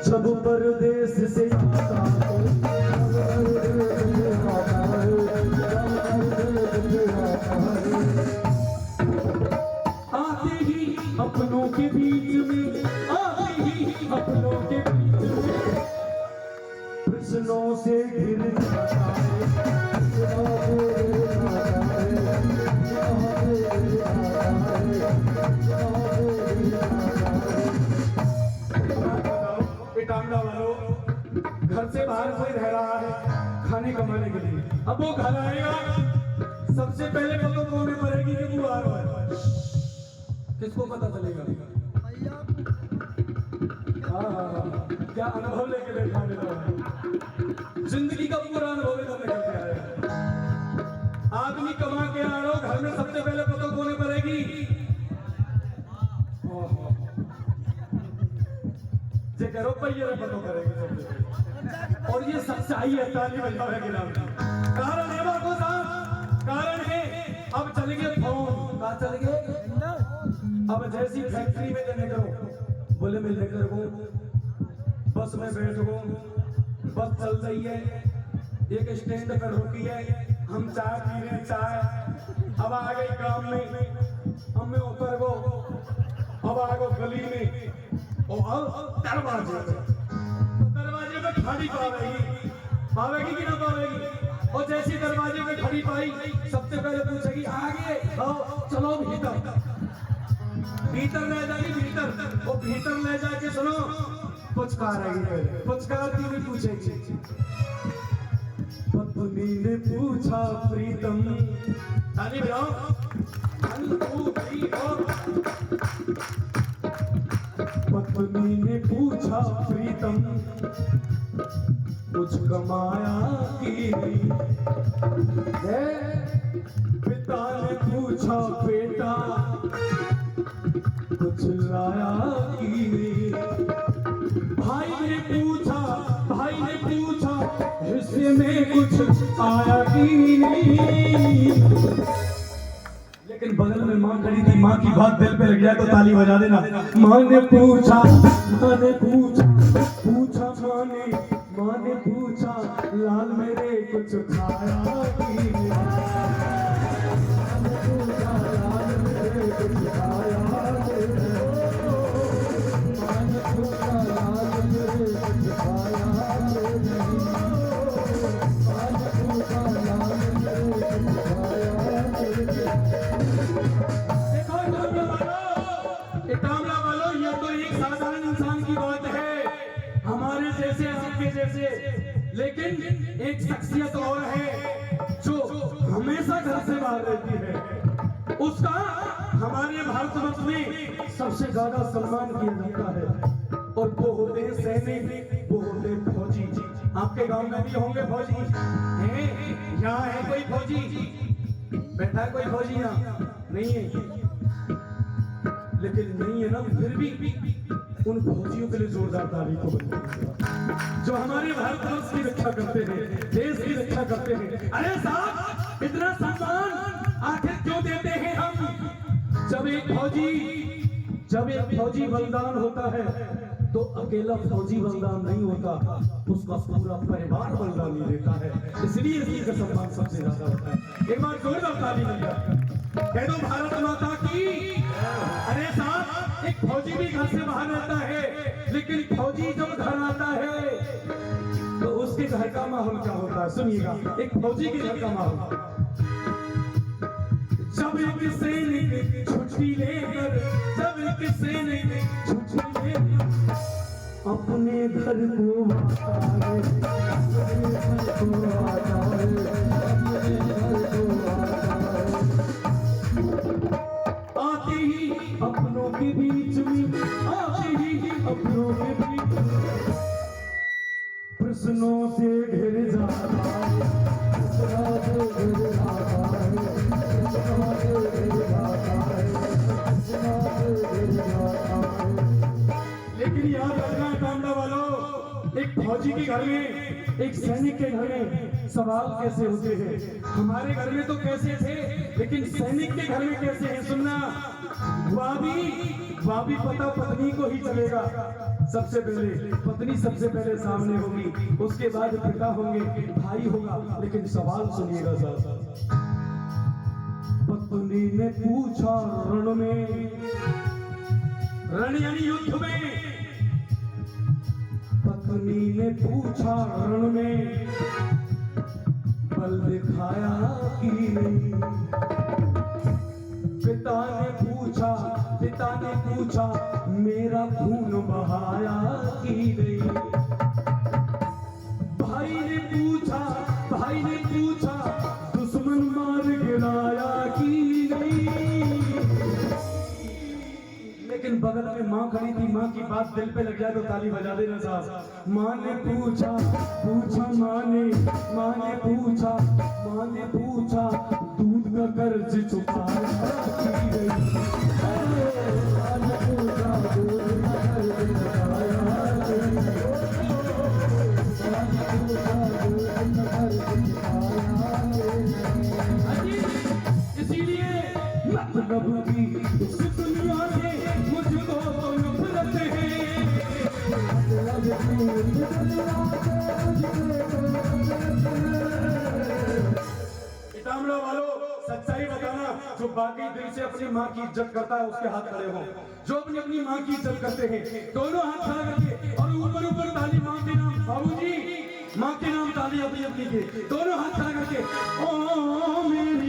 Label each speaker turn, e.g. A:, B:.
A: जब परदेश से आता आते ही अपनों के बीच में, आते ही अपनों के बीच में प्रश्नों से घिर जाता टांगड़ा वालों, घर से बाहर कोई रह रहा है खाने कमाने के लिए। अब वो घर आएगा, सबसे पहले पता कौन पड़ेगी कि वो आ रहा है। किसको पता चलेगा? हाँ, क्या अनुभव लेके बैठा मेरा, जिंदगी का पूरा अनुभव लेकर निकल के आया। आदमी कमा के आ रहा हो, घर में सबसे पहले पता कौन पड़ेगी? जे करो पहिए पता करेंगे सबसे। और ये सच्चाई है, ताली बजावे के नाम। कारण है बाबू साहब, कारण है अब चल गए फोन। कहाँ चल गए? अब जैसी फैक्ट्री में जाने करो, बोले मैं लेकर गो, बस में बैठ गो, बस चल रही है, एक स्टैंड पर रुकी है, हम चाय पी रहे चाय। अब आ गई गांव में, हमें उतर गो, अब आ गो गली में, और दरवाजे पे खड़ी पावेगी कि ना पावेगी। और जैसी दरवाजे पे खड़ी पाई, सबसे पहले पूछेगी आगे चलो भीतर। भीतर ले जाएगी, भीतर वो भीतर ले जाके सुनो पुचकारेगी। पहले पुचकारती हुई पूछेगी, पत्नी ने पूछा प्रीतम, ताली बजाओ, पत्नी ने पूछा प्रीतम कुछ कमाया कि नहीं? पिता ने पूछा बेटा कुछ लाया कि नहीं? भाई ने पूछा हिस्से में कुछ आया कि नहीं? लेकिन बगल में माँ खड़ी थी, माँ की बात दिल पे लग जाए तो ताली बजा देना। माँ ने पूछा लाल मेरे कुछ खाया कि नहीं? लाल मेरे कुछ खाया कि नहीं? लेकिन एक शख्सियत और है जो हमेशा घर से बाहर रहती है, उसका हमारे भारतवर्ष में सबसे ज्यादा सम्मान किया जाता है। और वो होते हैं सैनिक, वो होते हैं फौजी। आपके गांव में भी होंगे फौजी हैं? यहाँ है कोई फौजी? बैठा है कोई फौजी? यहाँ नहीं है, लेकिन नहीं है ना, फिर भी उन फौजियों के लिए जोरदार ताली को जो हमारे भारतवर्ष की रक्षा करते हैं, देश की रक्षा करते हैं। अरे साहब, इतना सम्मान आखिर क्यों देते हैं हम? जब एक फौजी बलिदान होता है तो अकेला फौजी बलिदान नहीं होता, उसका पूरा परिवार बलिदान देता है। इसलिए इसी का सम्मान सबसे ज्यादा होता है। एक बार जोरदार ताली मिलेगा, कह दो भारत माता की। अरे साहब, एक फौजी भी घर से बाहर रहता है, लेकिन फौजी जब घर आता है तो उसके घर का माहौल क्या होता है? सुनिएगा, एक फौजी के घर का माहौल। जब एक सैनिक छुट्टी लेकर अपने घर को आते ही अपनों के बीच में, प्रश्नों से घिर जाता लेकिन याद रखना कांडा वालों, एक फौजी के घर में, एक सैनिक के घर में सवाल कैसे होते हैं? हमारे घर में तो कैसे थे, लेकिन सैनिक के घर में कैसे हैं? सुनना, वहां भी पता पत्नी को ही चलेगा। सबसे पहले पत्नी सबसे पहले सामने होगी, उसके बाद पिता होंगे, भाई होगा। लेकिन सवाल सुनिएगा साहब। पत्नी ने पूछा रण में, रण यानी युद्ध में, पत्नी ने पूछा रण में बल दिखाया कि नहीं। पिता ने पूछा मेरा खून बहाया कि नहीं। भाई ने पूछा दुश्मन मार गिराया कि नहीं। लेकिन बगल में माँ खड़ी थी, माँ की बात दिल पे लग जाए तो ताली बजा देना साहब। माँ ने पूछा माँ ने पूछा दूध का कर्ज चुकाया कि नहीं। इसीलिए मतलब की इस दुनिया से मुझको तो नफरत है। पितामह वालों, सच्चाई बताना, जो बाकी दिल से अपनी माँ की इज्जत करता है उसके हाथ खड़े हो। जो अपनी अपनी माँ की इज्जत करते हैं दोनों हाथ खड़ा करके और ऊपर ताली माँ के नाम, बाबूजी माँ के नाम ताली अपनी अपनी के, दोनों हाथ खड़ा करके। ओ मेरी